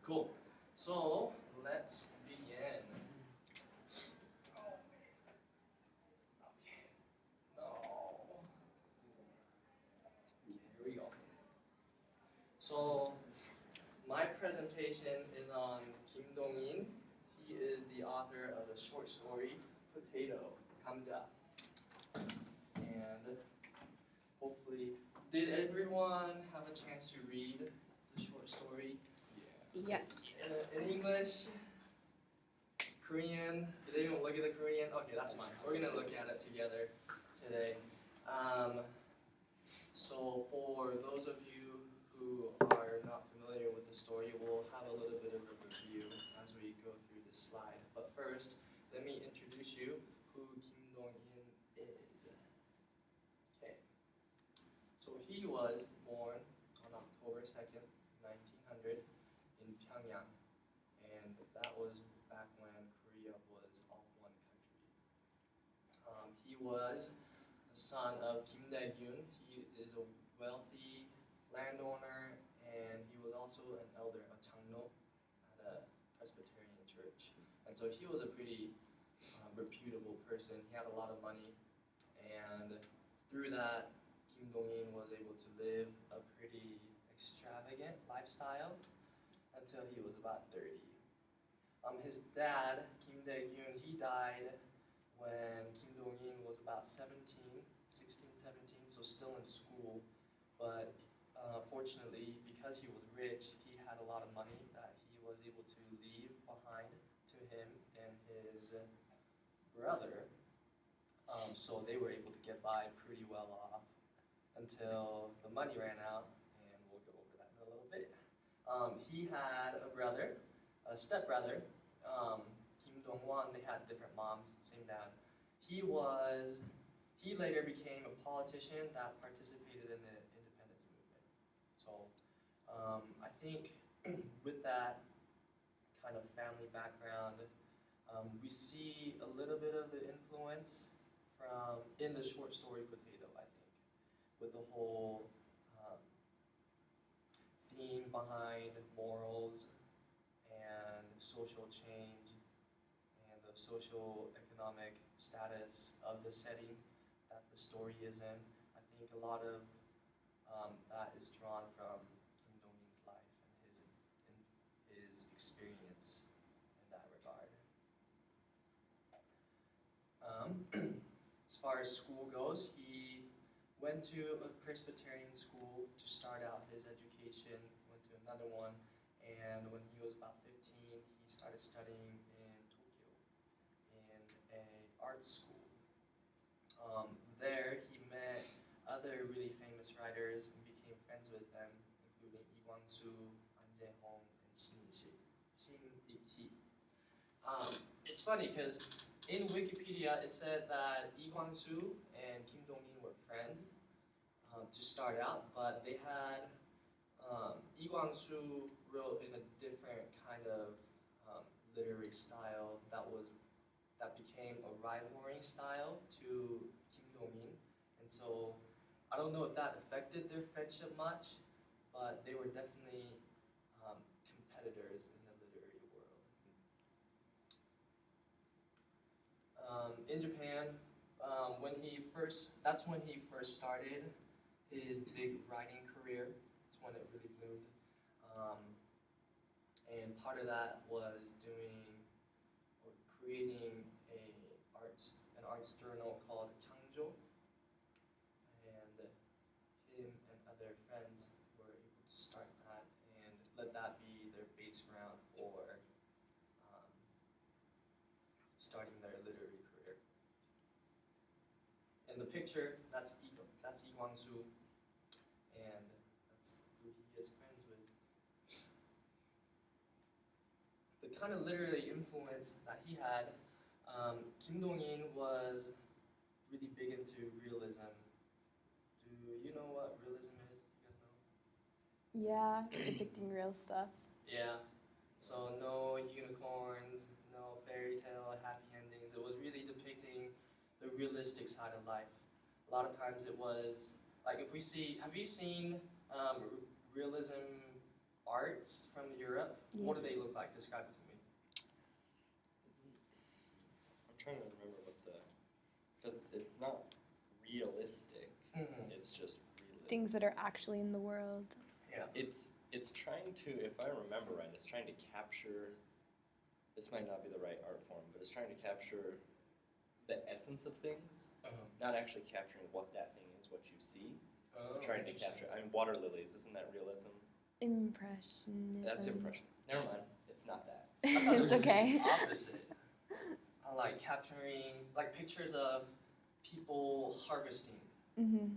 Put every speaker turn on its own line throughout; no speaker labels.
Cool. So let's begin. No. Here we go. So my presentation is on Kim Dong-in. He is the author of the short story Potato, 감자. And hopefully, did everyone have a chance to read the short story?
Yes.
In English, Korean. Did anyone look at the Korean? Okay, that's fine. We're gonna look at it together today. So for those of you who are not familiar with the story, we'll have a little bit of a review as we go through this slide. But first, let me introduce you who Kim Dong-in is. Okay. So he was born on October 2nd, 1900 in Pyongyang. And that was back when Korea was all one country. He was the son of Kim Dae-gyun. He is a wealthy landowner, and he was also an elder, a changno, at a Presbyterian church. And so he was a pretty reputable person. He had a lot of money, and through that, Kim Dong-in was able to live a pretty extravagant lifestyle until he was about 30. His dad, Kim Dae-gyun, he died when Kim Dong-in was about 16, 17, so still in school. But fortunately, because he was rich, he had a lot of money that he was able to leave behind to him and his brother. So they were able to get by pretty well off until the money ran out, and we'll go over that in a little bit. He had a brother, a stepbrother, Kim Dong-won. They had different moms, same dad. He later became a politician that participated in the independence movement. So I think with that kind of family background, we see a little bit of the influence from in the short story Potato, I think, with the whole theme behind morals and social change and the social economic status of the setting that the story is in. I think a lot of that is drawn from Kim Dong-in's life and his experience in that regard. As far as school goes, he went to a Presbyterian school to start out his education, went to another one, and when he was about 15, he started studying in Tokyo in an art school. There he met other really famous writers and became friends with them, including Lee Kwang-soo, An Jae-hong, and Shin Ik-hee. It's funny because in Wikipedia it said that Lee Kwang-soo and Kim Dong-in were friends to start out, but they had Lee Kwang-soo wrote in a different kind of literary style that became a rivaling style to Kim Dong-in, and so I don't know if that affected their friendship much, but they were definitely competitors in the literary world. In Japan, that's when he first started his big writing career. That's when it really bloomed. And part of that was creating an arts journal called Changjo. And him and other friends were able to start that and let that be their base ground for starting their literary career. In the picture, that's Lee Kwang-soo, and that's who he is friends with. The kind of literary influence that he had, Kim Dong-in was really big into realism. Do you know what realism is? You guys know?
Yeah, depicting real stuff.
Yeah. So no unicorns, no fairy tale happy endings. It was really depicting the realistic side of life. A lot of times it was like have you seen realism arts from Europe.
Yeah.
What do they look like? Describe it to me.
I'm trying to remember because it's not realistic. It's just realistic.
Things that are actually in the world.
Yeah.
It's trying to, if I remember right, it's trying to capture. This might not be the right art form, but it's trying to capture the essence of things, not actually capturing what that thing is, what you see.
Oh,
Trying to capture. I mean, water lilies. Isn't that realism?
Impressionism.
That's impression. Never mind. It's not that.
I thought it
It's
was
okay.
the opposite. I like capturing like pictures of people harvesting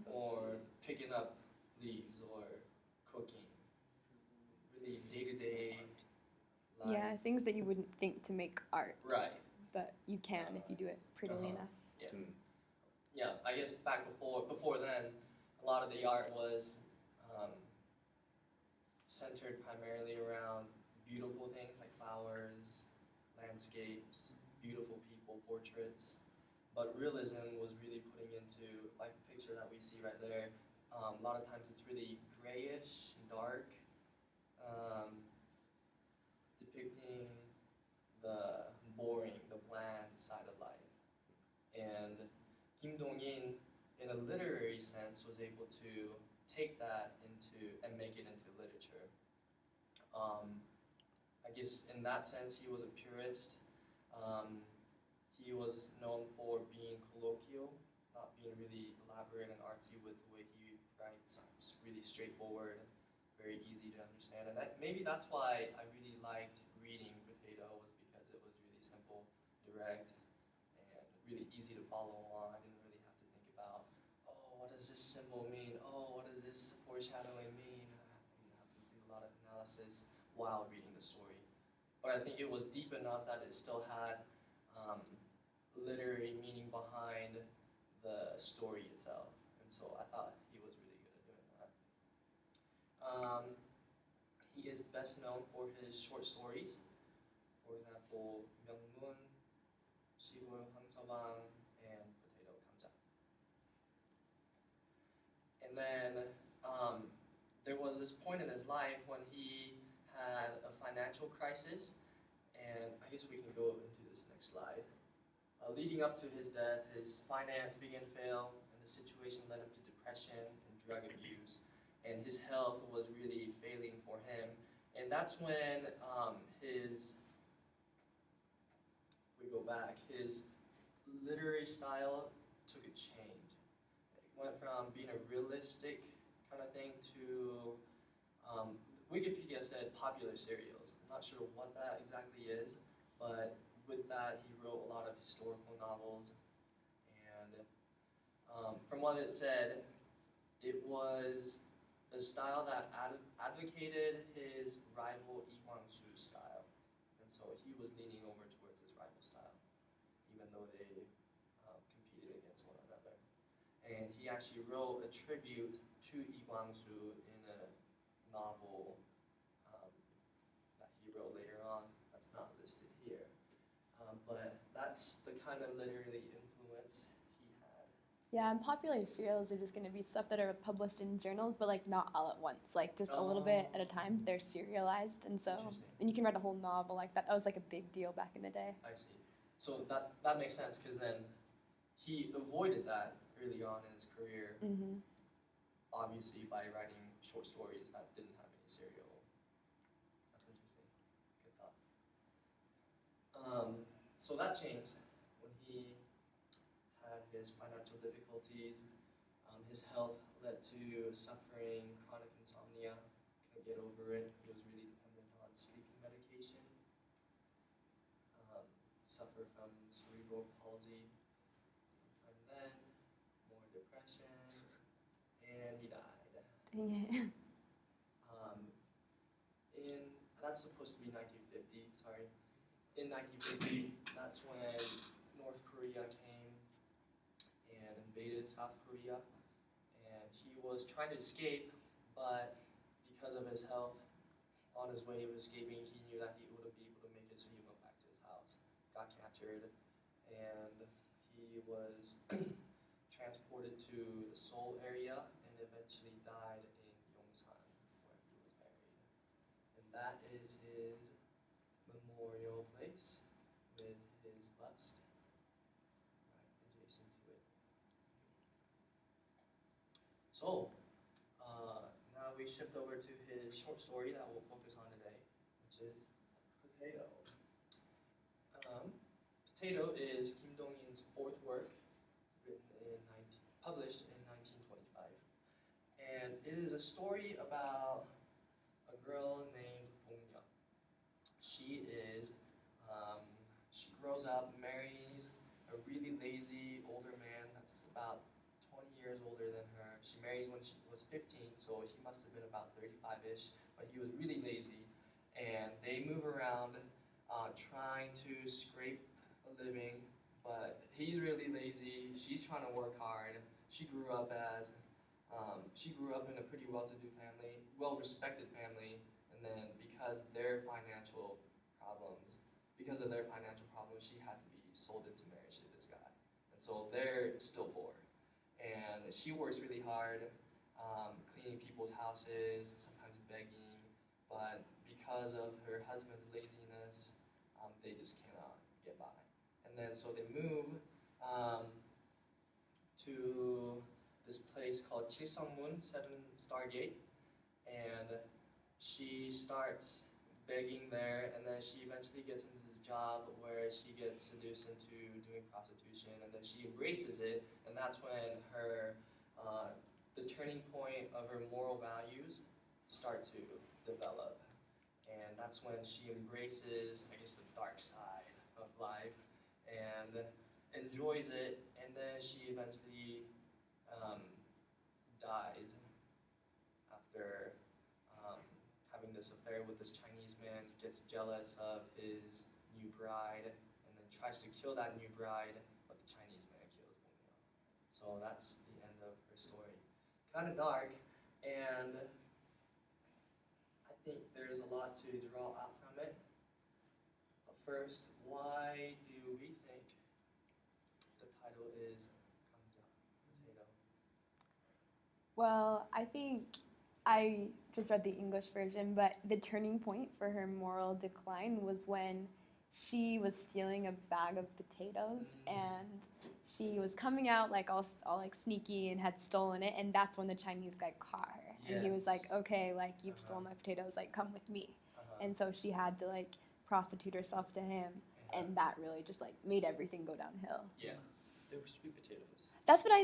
or picking up leaves or cooking. Really day-to-day life.
Yeah, things that you wouldn't think to make art,
Right.
but you can if you do it prettily enough.
Yeah. Yeah. I guess back before then, a lot of the art was centered primarily around beautiful things like flowers, landscapes, beautiful people, portraits. But realism was really putting into, like the picture that we see right there, a lot of times it's really grayish and dark, depicting the boring, the bland side of life. And Kim Dong-in, in a literary sense, was able to take that and make it into literature. I guess in that sense, he was a purist. He was known for being colloquial, not being really elaborate and artsy with the way he writes. It's really straightforward, very easy to understand. And maybe that's why I really liked reading Potato, was because it was really simple, direct, and really easy to follow along. I didn't really have to think about, oh, what does this symbol mean? Oh, what does this foreshadowing mean? I didn't have to do a lot of analysis while reading the story. But I think it was deep enough that it still had literary meaning behind the story itself. And so I thought he was really good at doing that. He is best known for his short stories. For example, 명문, 시골 황서방, and Potato Kamja. And then there was this point in his life when he had a financial crisis, and I guess we can go into this next slide. Leading up to his death, his finance began to fail, and the situation led him to depression and drug abuse, and his health was really failing for him. And that's when his literary style took a change. It went from being a realistic kind of thing to, Wikipedia said popular serials. I'm not sure what that exactly is, but with that, he wrote a lot of historical novels, and from what it said, it was the style that advocated his rival Lee Kwang-soo's style, and so he was leaning over towards his rival style, even though they competed against one another. And he actually wrote a tribute to Lee Kwang-soo in a novel that he wrote later on. That's not listed here. But that's the kind of literary influence he had.
Yeah, and popular serials are just going to be stuff that are published in journals, but like not all at once, like just a little bit at a time. They're serialized, and so then you can write a whole novel like that. That was like a big deal back in the day.
I see. So that makes sense, because then he avoided that early on in his career, obviously by writing short stories that didn't have any serial. That's interesting. Good thought. So that changed when he had his financial difficulties. His health led to suffering chronic insomnia. Couldn't get over it. He was really dependent on sleeping medication. Suffered from cerebral palsy. Sometime then, more depression, and he died.
Dang it.
That's supposed to be 1950. Sorry. In 1950, that's when North Korea came and invaded South Korea, and he was trying to escape, but because of his health, on his way of escaping, he knew that he wouldn't be able to make it, so he went back to his house, got captured, and he was transported to the Seoul area and eventually died in Yongsan, where he was buried. that is his memorial place with his bust right adjacent to it. So, now we shift over to his short story that we'll focus on today, which is Potato. Potato is Kim Dong-in's fourth work, published in 1925. And it is a story about a girl named Bong-yeon. She grows up, marries a really lazy older man that's about 20 years older than her. She marries when she was 15, so he must have been about 35-ish, but he was really lazy. And they move around trying to scrape a living, but he's really lazy. She's trying to work hard. She grew up in a pretty well-to-do family, well-respected family, and then because of their financial problems, she had to be sold into marriage to this guy. And so they're still poor. And she works really hard, cleaning people's houses, sometimes begging, but because of her husband's laziness, they just cannot get by. And then so they move to this place called Chiseongmun, 7-Star Gate, and she starts begging there, and then she eventually gets into this job where she gets seduced into doing prostitution, and then she embraces it, and that's when the turning point of her moral values start to develop. And that's when she embraces, I guess, the dark side of life and enjoys it, and then she eventually dies after having this affair with this Chinese man, gets jealous of his new bride, and then tries to kill that new bride, but the Chinese man kills Bong-yeon. So that's the end of her story. Kind of dark, and I think there's a lot to draw out from it. But first, why do we think the title is Potato?
Well, I think I just read the English version, but the turning point for her moral decline was when she was stealing a bag of potatoes and she was coming out like all like sneaky and had stolen it, and that's when the Chinese guy caught her. And he was like, okay, like you've stolen my potatoes, like come with me. And so she had to like prostitute herself to him, and that really just like made everything go downhill.
Yeah.
They were sweet potatoes.
That's what I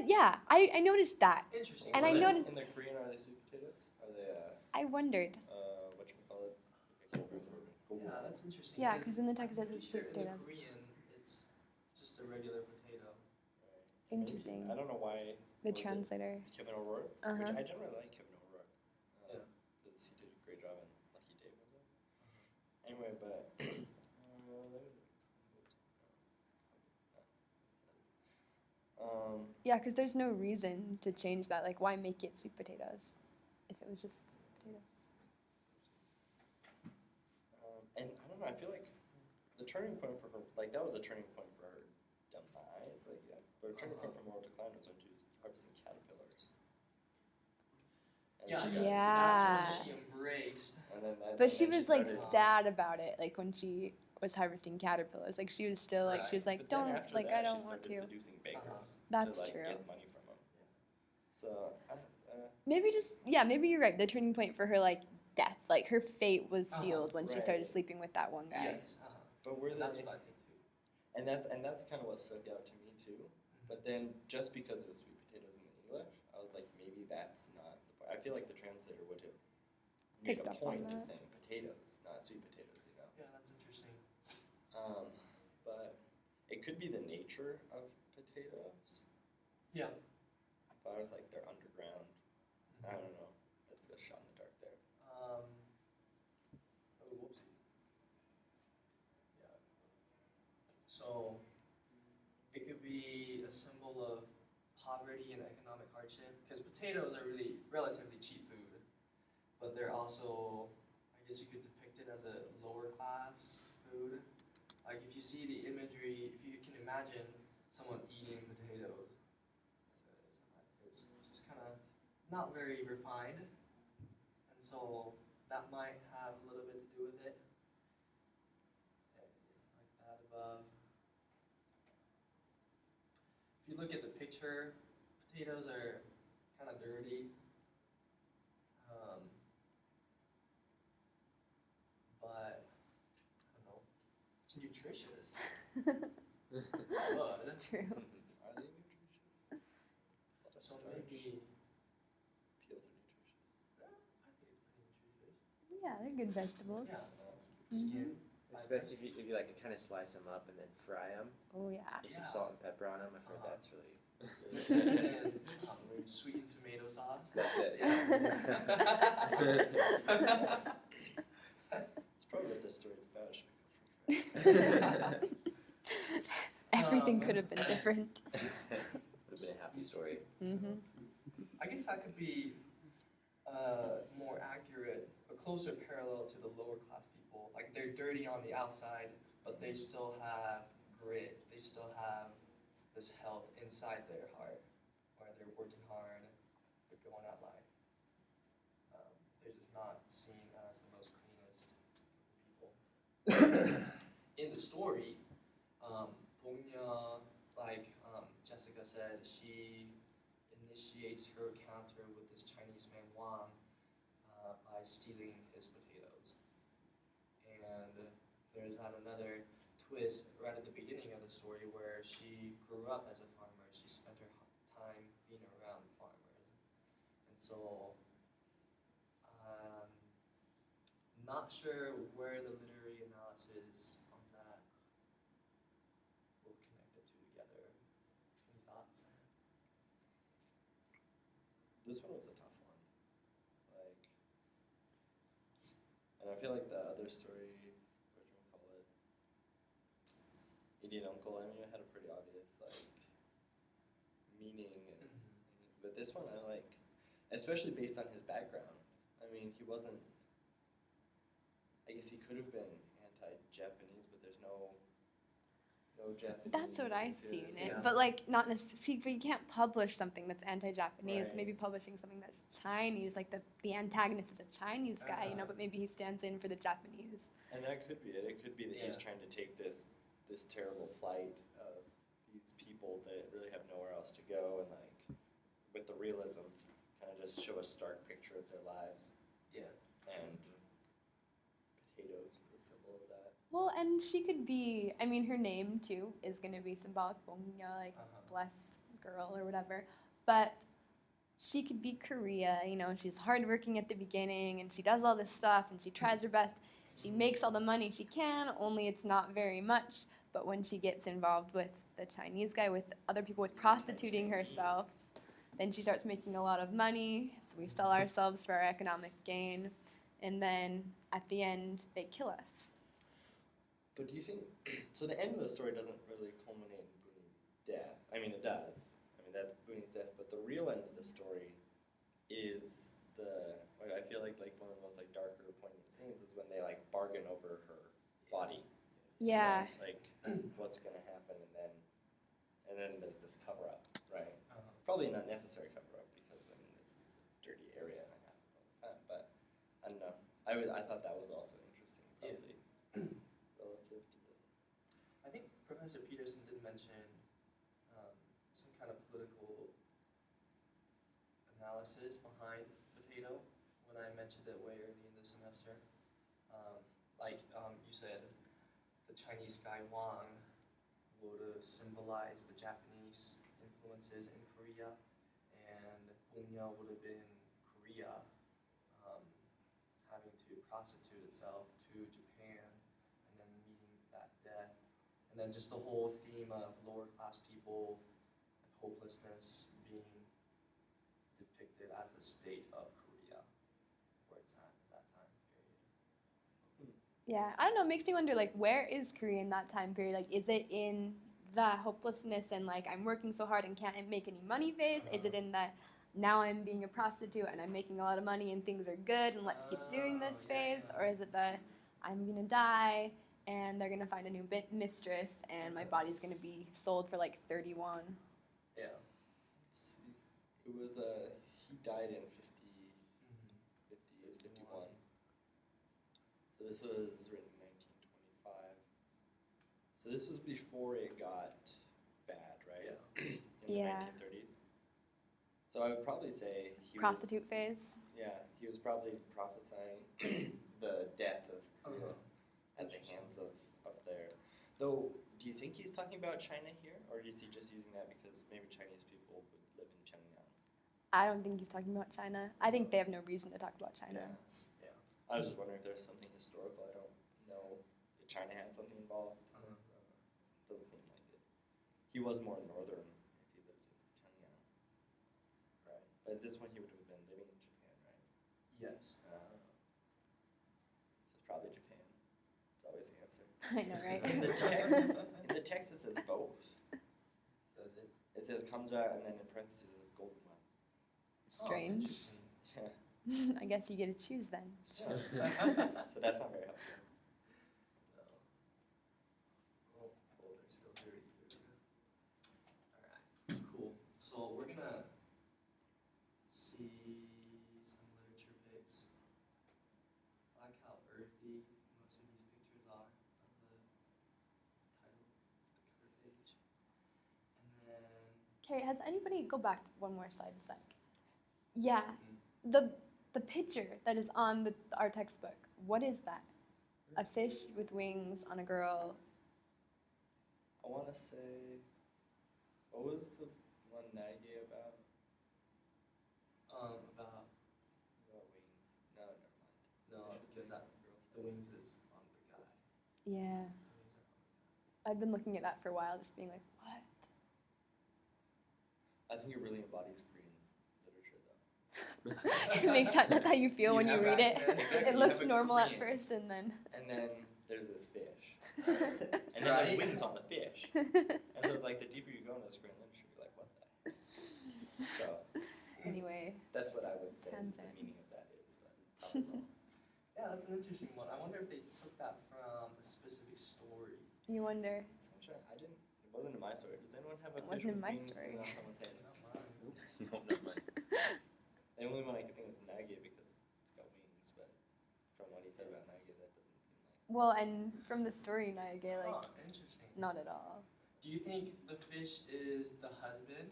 noticed that.
Interesting.
And I noticed.
In the Korean, are they sweet potatoes? Are they,
I wondered.
whatchamacallit? I can't remember.
Yeah, that's interesting.
Yeah, because in the text it
I'm
says
pretty sure
sweet
in the
potatoes.
Korean, it's just a regular potato.
Right.
Interesting.
I don't know why.
The
was it
translator.
Kevin O'Rourke?
Uh-huh.
Which I generally like Kevin O'Rourke.
Yeah.
Because he did a great job in Lucky Day, was it? Anyway, but.
Yeah, because there's no reason to change that. Like, why make it sweet potatoes if it was just potatoes?
And I don't know, I feel like the turning point for her, like that was a turning point for her demise, like yeah. But her turning point for moral decline was when she was harvesting caterpillars. And
Yeah,
she got
Yeah.
that's what she embraced.
And then that,
But
and
she
then
was like
started-
sad about it, like when she was harvesting caterpillars. Like she was still like she was like,
But then
don't
after
like
that,
I don't
she
want
started
to.
seducing beggars
That's
to like
true.
get money from them. So
Maybe maybe you're right. The turning point for her like death, like her fate was sealed when she started
Right.
sleeping with that one guy.
Yes.
but were
That's
they?
what I think too.
And that's kind of what stuck out to me too. But then just because it was sweet potatoes in English, I was like, maybe that's not the point. I feel like the translator would have made
Picked
a
up on
point of
that.
saying potatoes, not sweet potatoes, you know.
Yeah, that's interesting.
But it could be the nature of potatoes.
Yeah.
I thought it was like they're underground. I don't know. That's a shot in the dark there.
Oh, whoopsie. Yeah. So it could be a symbol of poverty and economic hardship because potatoes are really relatively cheap food, but they're also, I guess you could depict it as a lower class food. Like if you see the imagery, if you can imagine someone eating potatoes, it's just kind of not very refined, and so that might have a little bit to do with it. Like that above. If you look at the picture, potatoes are kind of dirty. But I don't know, it's nutritious. But
That's true.
Are they nutritious?
so maybe
Peels are nutritious.
I think it's pretty nutritious.
Yeah, they're good vegetables.
Yeah.
Mhm.
Skin.
Especially if you like kind of slice them up and then fry them.
Oh yeah.
With some salt and pepper on them. I've heard that's really.
And sweet tomato sauce.
That's it.
It's probably what this story's about. Should we go for
Everything could have been different.
Would have been a happy story.
Mm-hmm.
I guess that could be more accurate, a closer parallel to the lower class people. Like they're dirty on the outside, but they still have grit. They still have this health inside their heart, where they're working hard, they're going at life. They're just not seen as the most cleanest people. In the story, Bongya, like Jessica said, she initiates her encounter with this Chinese man Wang by stealing his potatoes. And there's another twist right at the beginning of the story where she grew up as a farmer. She spent her time being around farmers. And so, not sure where the literary analysis on that will connect the two together. Any thoughts?
This one was a tough one. Like, and I feel like the other story, what do you call it? Indian Uncle, I mean, it had a pretty obvious, like, meaning. But this one, I like, especially based on his background. I mean, he wasn't, I guess he could have been anti-Japanese, but there's no Japanese.
That's what I
into
see
this,
in it,
yeah.
but like not necessarily. But you can't publish something that's anti-Japanese.
Right.
Maybe publishing something that's Chinese, like the antagonist is a Chinese guy, you know.
Uh-huh.
But maybe he stands in for the Japanese.
And that could be it. It could be that he's
Yeah.
trying to take this terrible plight of these people that really have nowhere else to go, and like with the realism, kind of just show a stark picture of their lives.
Yeah.
And potatoes are the symbol of that.
Well, and she could be. I mean, her name too is going to be symbolic, Bongya, like blessed girl or whatever. But she could be Korea. You know, she's hardworking at the beginning, and she does all this stuff, and she tries her best. She makes all the money she can. Only it's not very much. But when she gets involved with the Chinese guy, with other people, with prostituting herself, then she starts making a lot of money. So we sell ourselves for our economic gain. And then at the end, they kill us.
But do you think, so the end of the story doesn't really culminate in Booney's death. I mean, it does. I mean, that's Booney's death, but the real end of the story is I feel like one of the most like darker, poignant scenes is when they like bargain over her body.
Yeah.
And, like, what's gonna happen, and then there's this cover-up, right? Probably not necessary cover-up because I mean it's a dirty area and it happens all the time. But I don't know. I thought that was also interesting, probably relative to the.
I think Professor Peterson did mention some kind of political analysis behind potato when I mentioned it way early in the semester. You said, the Chinese guy Wang would have symbolized the Japanese influences in Korea, and Bongya would have been Korea having to prostitute itself to Japan, and then meeting that death. And then just the whole theme of lower class people and hopelessness being depicted as the state of Korea, where it's at that time period.
Yeah, I don't know. It makes me wonder, like, where is Korea in that time period? Like, is it in the hopelessness and, like, I'm working so hard and can't make any money phase? Is it in the now I'm being a prostitute and I'm making a lot of money and things are good and let's keep doing this phase?
Yeah.
Or is it the I'm going to die and they're going to find a new mistress and my body's going to be sold for, like, 31?
Yeah.
It was he died in 50, 51. So this was written in 1925. So this was before it got bad, right?
Yeah.
In the
Yeah.
1930s. So I would probably say he
Prostitute
was,
phase.
yeah, he was probably prophesying the death of Korea at the
Interesting.
hands of their. Though, do you think he's talking about China here, or is he just using that because maybe Chinese people would live in Pyongyang?
I don't think he's talking about China. I think they have no reason to talk about China.
Yeah. I was just wondering if there's something historical. I don't know if China had something involved. Doesn't seem like it. He was more northern if he lived in Pyongyang. Right. But this one he would have been living in Japan, right?
Yes.
So it's probably Japan. It's always the answer.
I know, right?
In the text it says both.
Does it?
It says Kamja and then in parentheses it says Golden.
Strange.
Yeah.
I guess you get to choose then.
So that's not very helpful.
No. Oh, they're still dirty. Alright, cool. So we're gonna see some literature picks. I like how earthy most of these pictures are of the title, the cover page. And then
Okay, has anybody go back one more slide a sec? Yeah, the picture that is on our textbook. What is that? A fish with wings on a girl.
I want to say, what was the one Nage about?
About
Wings. No, never mind.
no, because that the wings is on the guy.
Yeah,
The wings are on the guy.
I've been looking at that for a while, just being like, what?
I think it really embodies Korean literature, though.
It makes that's how you feel when you
have
read it.
accents,
It
you
looks
have a
normal at
Korean.
first, and then.
And then there's this fish. And then there's
Right.
wings on the fish. And so it's like the deeper you go into this Korean literature, you're like, what the heck? So
Anyway,
that's what I would say the
Tangent.
meaning of that is. But probably wrong.
Yeah, that's an interesting one. I wonder if they took that from a specific story.
you wonder.
So I'm trying, it wasn't in my story. Does anyone have a
It
fish
wasn't in
with
my
wings
story.
on someone's head?
Not mine.
No, never mind.
The only one I could think of is Nage because it's got wings, but from what he said about Nage, that doesn't seem like.
Well, and from the story, Naige, like,
Interesting.
not at all.
Do you think the fish is the husband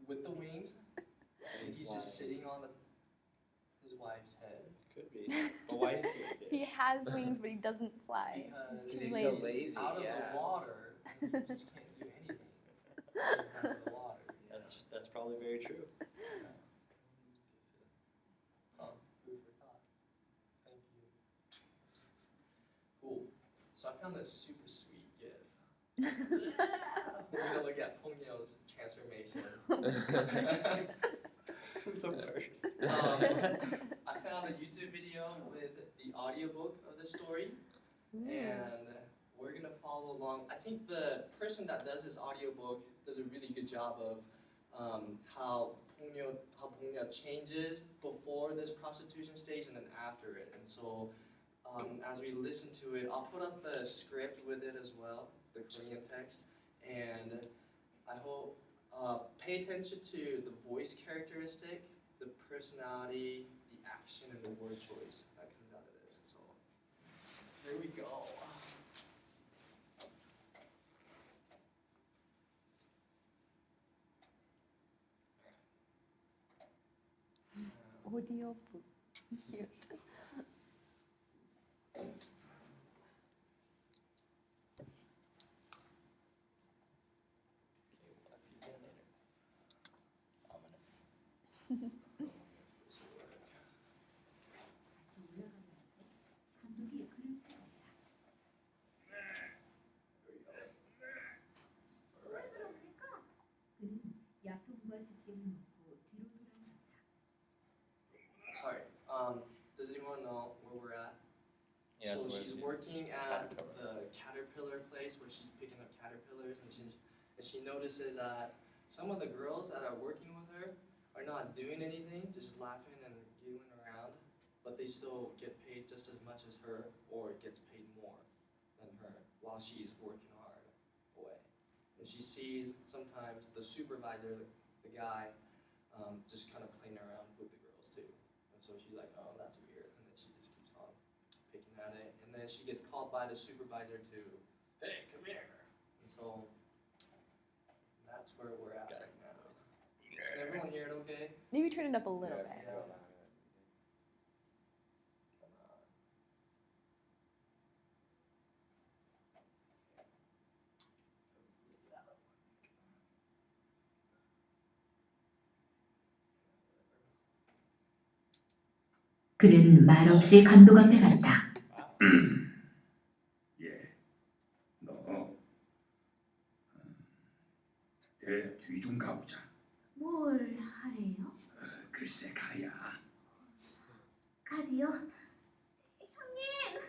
with the wings? And
His
he's
wife.
just sitting on his wife's head?
Could be. But why is he a fish?
He has wings, but he doesn't fly.
Because
He's
he's
lazy.
so lazy,
out of
yeah.
the water, and he just can't do anything. Out of the water.
That's probably very true.
Food for thought. Thank you. Cool. So I found this super sweet GIF. We're gonna look at Pongyo's transformation.
It's the worst.
I found a YouTube video with the audiobook of the story,
Ooh.
and we're gonna follow along. I think the person that does this audiobook does a really good job of how Pongyo changes before this prostitution stage and then after it. And so as we listen to it, I'll put up the script with it as well, the Korean text, and I hope pay attention to the voice characteristic, the personality, the action, and the word choice that comes out of this. So here we go.
Audio book. Cute.
Okay, well, that's you again later. Ominous.
다시 올라가려 할 때 감독이 그를 찾았다. 왜 그럽니까? 그는 약통과 집게를 먹고 뒤로 돌아섰다.
Sorry. Does anyone know where we're at?
Yeah,
So
it's where
she's
she's
working at
caterpillar.
the caterpillar place where she's picking up caterpillars, and she notices that some of the girls that are working with her are not doing anything, just laughing and giggling around, but they still get paid just as much as her, or gets paid more than her while she's working hard away. And she sees sometimes the supervisor, the guy, just kind of playing around with the girls too. And so she's like, oh, that's weird, and then she just keeps on and she gets called by the supervisor to, hey, come here. And so that's where we're at right now. Can everyone hear it okay?
Maybe turn it up a little bit.
Yeah. Come on.
그는 말없이 감독 앞에 갔다.
예, 너 뒤 좀 가보자.
뭘 하래요?
글쎄 가야.
가디요? 형님!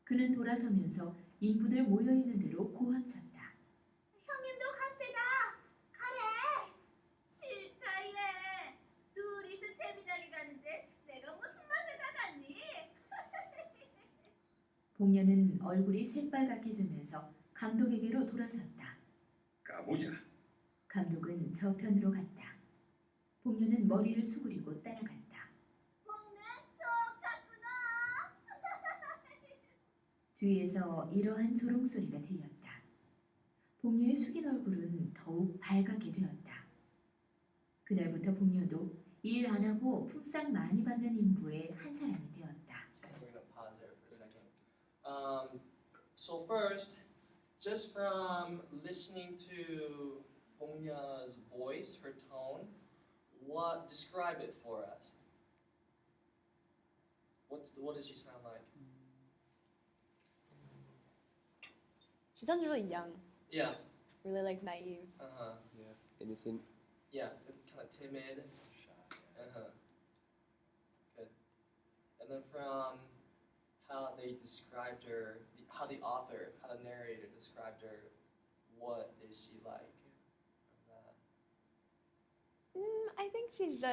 그는 돌아서면서 인부들 모여있는 대로 고함쳤다. 형님도 가세다! 가래! 싫다 얘! 둘이서 재미나게 가는데 내가 무슨 맛에 다 갔니? 봉녀는 얼굴이 새빨갛게 되면서 감독에게로 돌아섰다.
가보자.
감독은 저편으로 갔다. 봉녀는 머리를 수그리고 따라갔다. 봉네 좋았구나. 뒤에서 이러한 조롱소리가 들렸다. 봉녀의 숙인 얼굴은 더욱 밝게 되었다. 그날부터 봉녀도 일 안 하고 품삯 많이 받는 인부의 한 사람이 되었다.
So we're gonna pause there for a second. So first, just from listening to Bongya's voice, her tone, describe it for us? What does she sound like?
She sounds really young,
Yeah.
really like naive.
Yeah. Innocent.
Yeah, kind of timid. Good. And then from how they described her, how the narrator described her, what is she like?
I think she's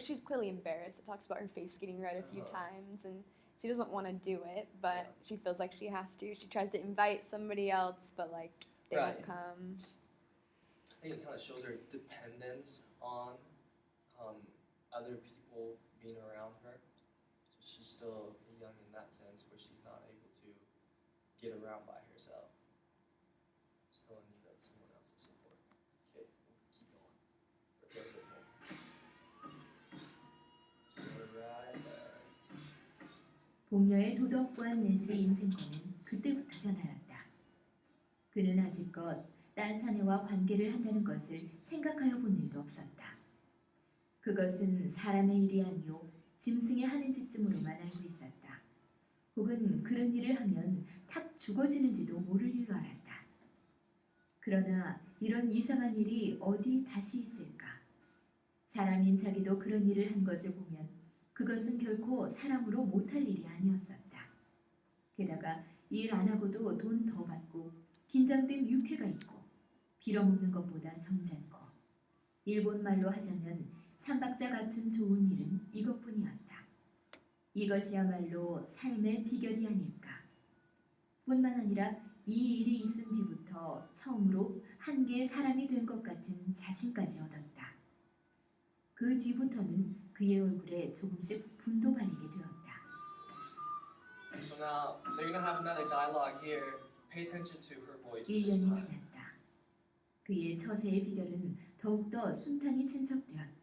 she's clearly embarrassed. It talks about her face getting red a few times, and she doesn't want to do it, but she feels like she has to. She tries to invite somebody else, but they
Right.
won't come.
I think it kind of shows her dependence on other people being around her. So she's still young in that sense, where she's not able to get around by herself. Still in need of someone else's support. Okay, we'll keep going for a little bit more. So right there.
봉녀의 도덕관 내지 인생관은 그때부터 변하였다. 그는 아직껏 딴 사내와 관계를 한다는 것을 생각하여 본 일도 없었다. 그것은 사람의 일이 아니요 짐승이 하는 짓쯤으로만 알고 있었다. 혹은 그런 일을 하면 탁 죽어지는지도 모를 일로 알았다. 그러나 이런 이상한 일이 어디 다시 있을까? 사람인 자기도 그런 일을 한 것을 보면 그것은 결코 사람으로 못할 일이 아니었었다. 게다가 일 안 하고도 돈 더 받고 긴장된 유쾌가 있고 빌어먹는 것보다 점잖고 일본 말로 하자면 삼박자 갖춘 좋은 일은 이것뿐이었다. 이것이야말로 삶의 비결이 아닐까. 뿐만 아니라 이 일이 있은 뒤부터 처음으로 한 개의 사람이 된 것 같은 자신까지 얻었다. 그 뒤부터는 그의 얼굴에 조금씩 분도 발리게 되었다.
So now they're gonna have another dialogue here. Pay attention to her voice this
1년이
time.
지났다. 그의 처세의 비결은 더욱더 순탄히 친척되었다.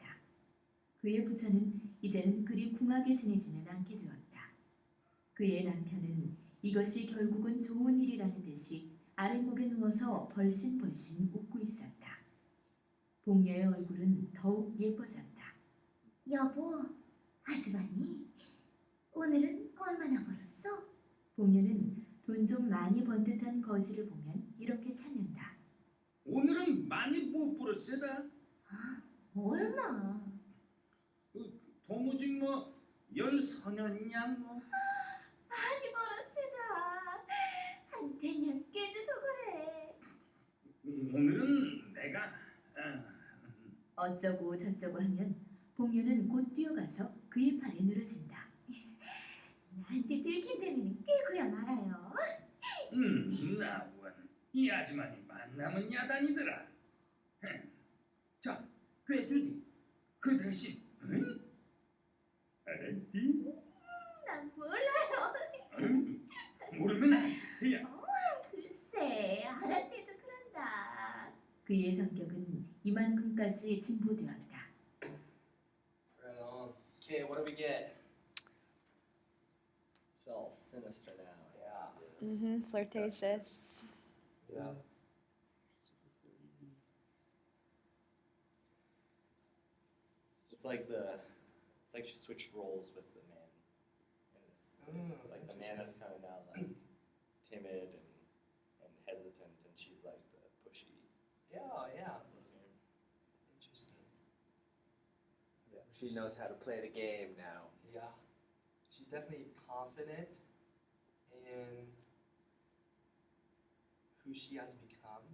그의 부처는 이제는 그리 궁하게 지내지는 않게 되었다. 그의 남편은 이것이 결국은 좋은 일이라는 듯이 아랫목에 누워서 벌신벌신 웃고 있었다. 봉녀의 얼굴은 더욱 예뻐졌다. 여보, 아주바니, 오늘은 얼마나 벌었어? 봉녀는 돈 좀 많이 번 듯한 거지를 보면 이렇게 찾는다.
오늘은 많이 못 벌었어다.
얼마?
도무지 뭐 14년이냐 뭐.
많이 벌었으다. 한테년 깨져서 그래.
오늘은 내가
어쩌고 저쩌고 하면 봉유는 곧 뛰어가서 그의 팔에 늘어진다. 나한테 들킨다면 꿰고야 말아요.
나원 이 아줌마니 만나면 야단이더라. 자, 꿰주디. 그 대신, 응? 알았지?
난 몰라요.
모르면 안 돼.
글쎄, 알아떼도 그런다. 그의 성격은 이만큼까지 진보되었다.
Right on. Okay, what do we get?
It's all sinister now.
Yeah.
Mm-hmm. Flirtatious.
Yeah.
It's like she switched roles with the man. And it's like the man is kind of now like timid and hesitant, and she's like the pushy.
Yeah.
listener.
Interesting.
She knows how to play the game now.
Yeah. She's definitely confident in who she has become,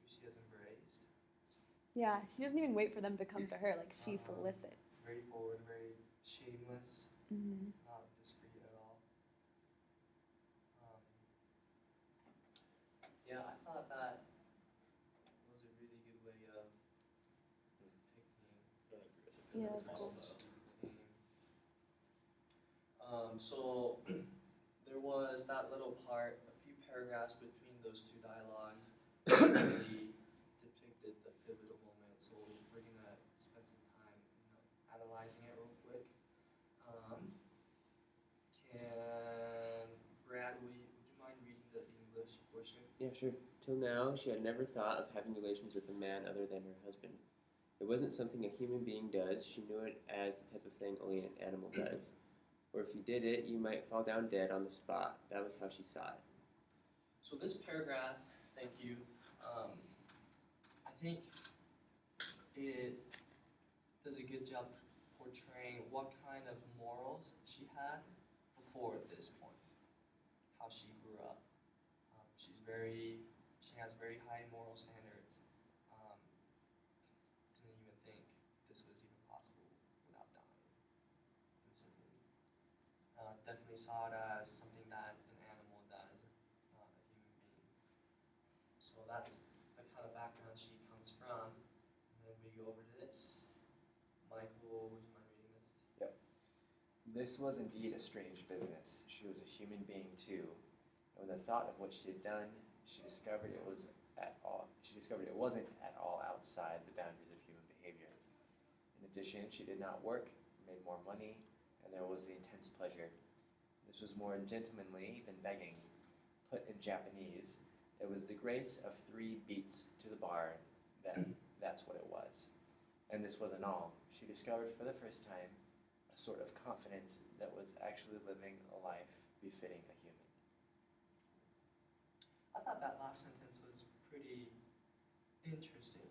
who she has embraced.
Yeah, she doesn't even wait for them to come to her. Like she solicits.
Very forward, very shameless,
Mm-hmm.
not discreet at all. Yeah, I thought that was a really good way of picking
I don't agree with it.
Yeah,
It's
that's
small
cool.
though.
So there was that little part, a few paragraphs between those two dialogues that really depicted the pivotal moment. So we're gonna spend some time, analyzing it real quick. Can Brad, would you mind reading the English portion?
Yeah, sure. Till now, she had never thought of having relations with a man other than her husband. It wasn't something a human being does. She knew it as the type of thing only an animal does. Or if you did it, you might fall down dead on the spot. That was how she saw it.
So this paragraph, thank you. I think it does a good job portraying what kind of morals she had before this point, how she grew up. She has very high moral standards. Didn't even think this was even possible without dying instantly. Definitely saw it as something that an animal does, not a human being. So that's the kind of background she comes from. And then we go over to this. Michael, would you mind reading this?
This was indeed a strange business. She was a human being too. And with the thought of what she had done, she discovered it wasn't at all outside the boundaries of human behavior. In addition, she did not work, made more money, and there was the intense pleasure. This was more gentlemanly than begging. Put in Japanese, it was the grace of 3 beats to the bar. That's what it was. And this wasn't all. She discovered for the first time a sort of confidence that was actually living a life befitting a human.
I thought that last sentence was pretty interesting.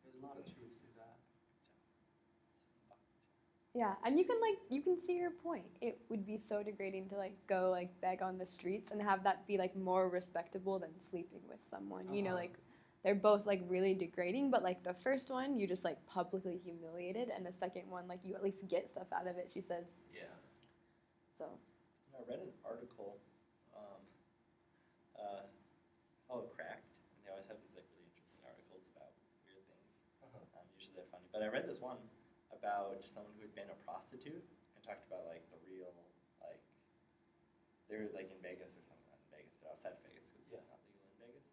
There's a lot of truth to that.
Yeah, and you can see her point. It would be so degrading to go beg on the streets and have that be more respectable than sleeping with someone. You know, they're both really degrading, but the first one you just publicly humiliated, and the second one you at least get stuff out of it. She says.
Yeah.
So.
I read an article, how it cracked, and they always have these really interesting articles about weird things. Usually they're funny, but I read this one about someone who had been a prostitute and talked about the real they were in Vegas or something, not in Vegas, but outside of Vegas because it's not legal in Vegas.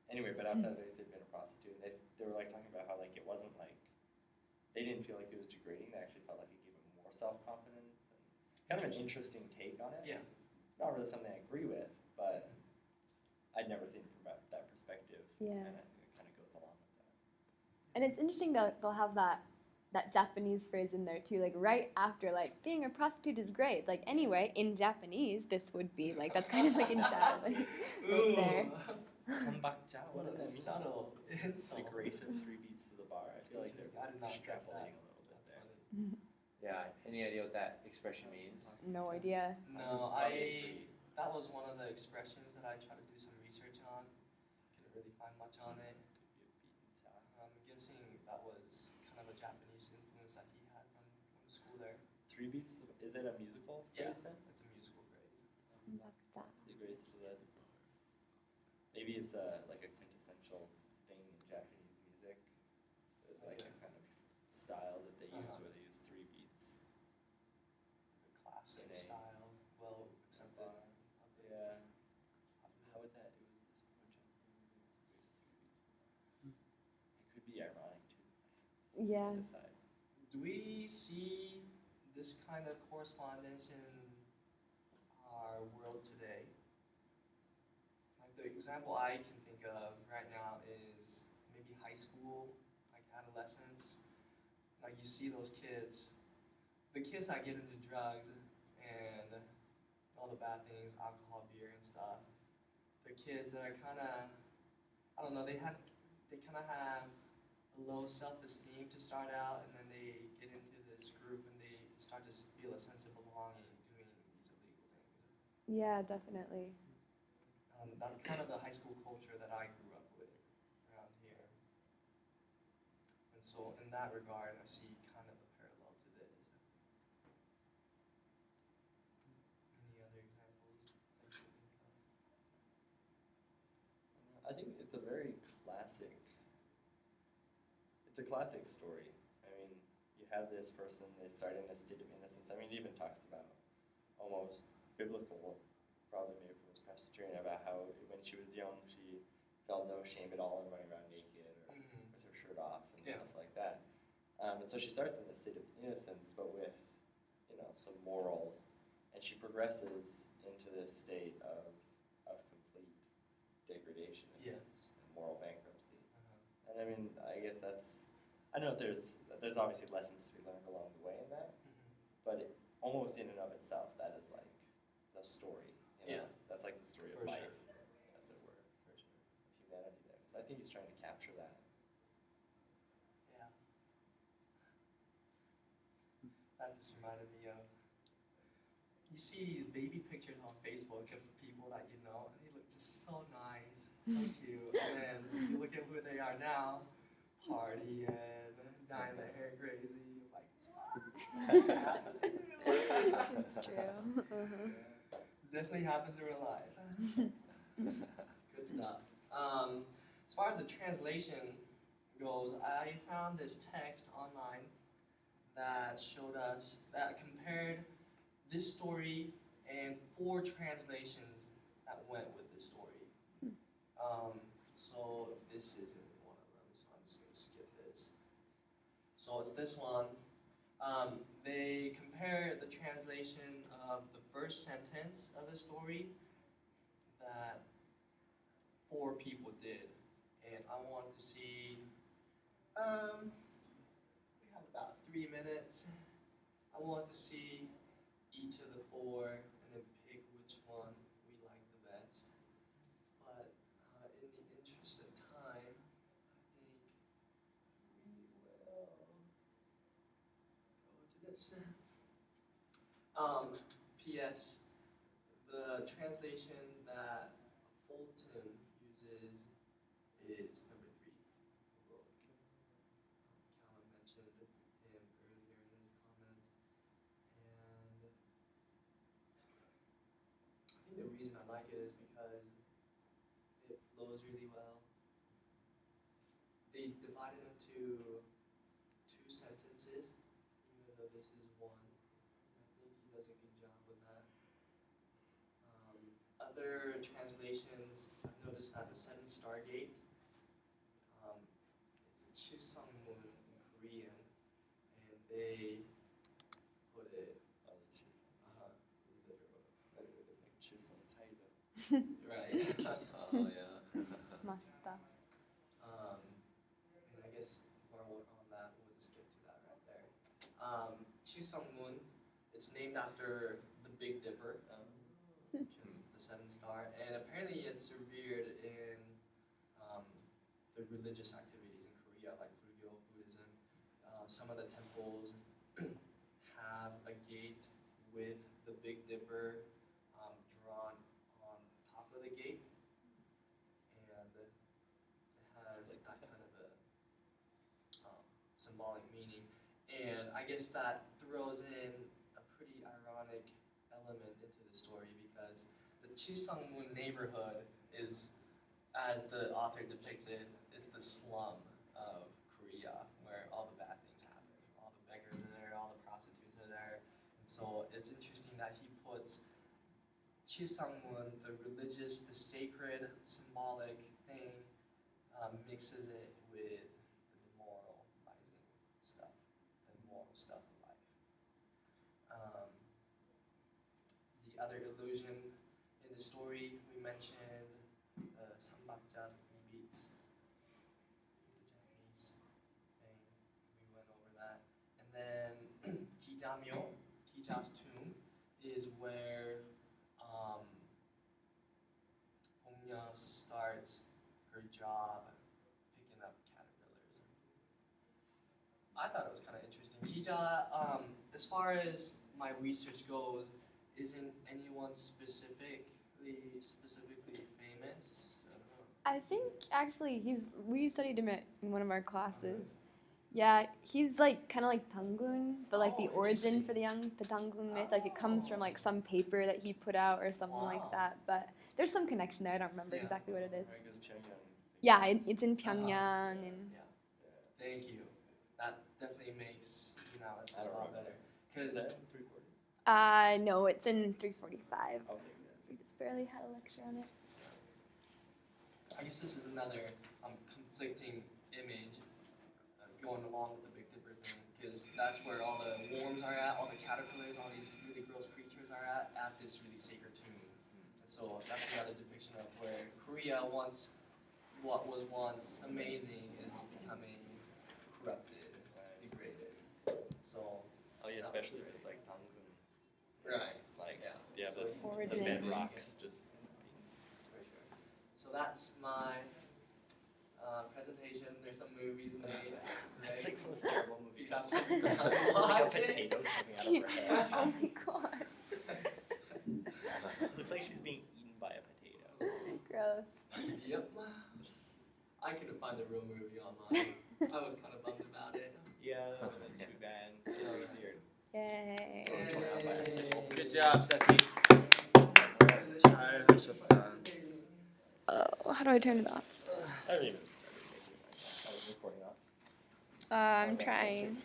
Anyway, but outside of Vegas they'd been a prostitute. They were talking about how it wasn't they didn't feel like it was degrading. They actually felt like it gave them more self-confidence and kind of an interesting take on it.
Yeah.
Not really something I agree with, but I'd never seen it from that perspective.
Yeah.
And I think it kind of goes along with that.
And it's interesting that they'll have that Japanese phrase in there too, right after being a prostitute is great. It's anyway, in Japanese, this would be that's kind of in Japanese, right there.
Kambakcha, what
What a
does that mean?
subtle
The
insult.
grace of 3 beats to the bar. I feel like they're
I did not catch that.
extrapolating a little bit
That's
there.
funny.
Yeah, any idea what that expression means?
No idea.
No, that was one of the expressions that I tried to do some research on. Couldn't really find much on it. I'm guessing that was kind of a Japanese influence that he had from going to school there.
3 beats to the, is it a musical
Yeah.
phrase then?
It's a musical phrase.
The grace to the, maybe it's a quintessential thing in Japanese music. It's a kind of style that they use where they use 3 beats.
The classic
In a-
style, well accepted.
Yeah.
decide.
Do we see this kind of correspondence in our world today? Like the example I can think of right now is maybe high school, like adolescence. Like you see those kids, the kids that get into drugs and all the bad things, alcohol, beer, and stuff. The kids that are kind of, I don't know, they kind of have a low self-esteem to start out, and then they get into this group and they start to feel a sense of belonging doing these illegal things.
Yeah, definitely.
That's kind of the high school culture that I grew up with around here. And so in that regard, I see kind of a parallel to this. Any other examples that you can think of?
I think it's a very classic. It's a classic story. I mean, you have this person, they start in a state of innocence. I mean, it even talks about almost biblical, probably maybe from his Presbyterian, about how when she was young, she felt no shame at all in running around naked or with her shirt off and
Yeah.
stuff like that. And so she starts in a state of innocence, but with, some morals, and she progresses into this state of complete degradation and
Yes.
moral bankruptcy.
Uh-huh.
And I mean, I guess I don't know if there's obviously lessons to be learned along the way in that, but almost in and of itself, that is like the story.
Yeah.
That's like the story of
For
life,
sure.
as it were, of humanity there. So I think he's trying to capture that.
Yeah. That just reminded me of, you see these baby pictures on Facebook of people that you know, and they look just so nice, so cute. And then you look at who they are now, partying, dyeing their hair crazy, like,
It's true. Uh-huh.
definitely happens in real life. Good stuff. As far as the translation goes, I found this text online that showed us, that compared this story and 4 translations that went with this story. So this isn't one of them, so I'm just going to skip this. So it's this one. They compare the translation of the first sentence of the story that 4 people did. And I want to see, we have about 3 minutes. I want to see each of the 4 and then pick which one we like the best. But in the interest of time, I think we will go to this. P.S. The translation that Fulton uses is number 3. Callum mentioned him earlier in his comment. And I think the reason I like it is because it flows really well. They divide it into 2 sentences, even though this is 1. And I think he does a good job with that. Other translations, I've noticed that the 7-star gate, it's Chusungmun in Korean, and they put it literally.
Like Chisholm Saida.
Right.
Oh yeah.
맛있다.
And I guess while we're on that, we'll just get to that right there. Chusungmun, it's named after the Big Dipper, which is the 7-star, and apparently it's revered in the religious activities in Korea, like Buddhism. Some of the temples have a gate with the Big Dipper drawn on top of the gate, and it has
Just like
that kind of a symbolic meaning. And I guess that throws in a pretty ironic element into the story because the Chusungmun neighborhood is, as the author depicts it, it's the slum of Korea where all the bad things happen. All the beggars are there, all the prostitutes are there. And so it's interesting that he puts Chusungmun, the religious, the sacred, symbolic thing, mixes it with the demoralizing the other illusion in the story. We mentioned 삼박자 beats, the Japanese thing. We went over that. And then Kija's tomb, is where Gongya starts her job picking up caterpillars. I thought it was kind of interesting. Kija, as far as my research goes, isn't anyone specifically famous?
I think actually we studied him in one of our classes. Yeah, he's like kind of like Tangun, but like the
Oh,
origin
interesting.
for the Tangun myth, like it comes from like some paper that he put out or something
Wow.
like that. But there's some connection there. I don't remember
Yeah.
exactly what it is.
Right, 'cause Pyongyang.
Yeah, it's in Pyongyang and
Yeah. Thank you. That definitely makes the analysis
I
a
don't
lot
remember.
better.
Is
Because
that 340?
no, it's in 345.
Okay, yeah.
We just barely had a lecture on it.
I guess this is another conflicting image going along with the Big Dipper thing, because that's where all the worms are at, all the caterpillars, all these really gross creatures are at this really sacred tomb. And so that's another depiction of where Korea what was once amazing is becoming corrupted, degraded. So,
Oh yeah, especially if it's like Tangun.
right.
Like,
Yeah.
yeah,
So
that's the
Origin.
bedrocks just.
For sure. So that's my presentation. There's some movies made.
It's
Right?
like the most terrible movie.
You got something
It's like a potato coming out of her head.
Oh my god,
Looks like she's being eaten by a potato.
gross.
Yep. I couldn't find the real movie online. I was kind of bummed about it.
Yeah, that would have been too bad. It was weird.
Yay.
Torn out by a sickle.
Good job, Seokhee. 잘 하셨다.
Oh, how do I turn it off?
I haven't even started making my. I was recording off.
I'm trying.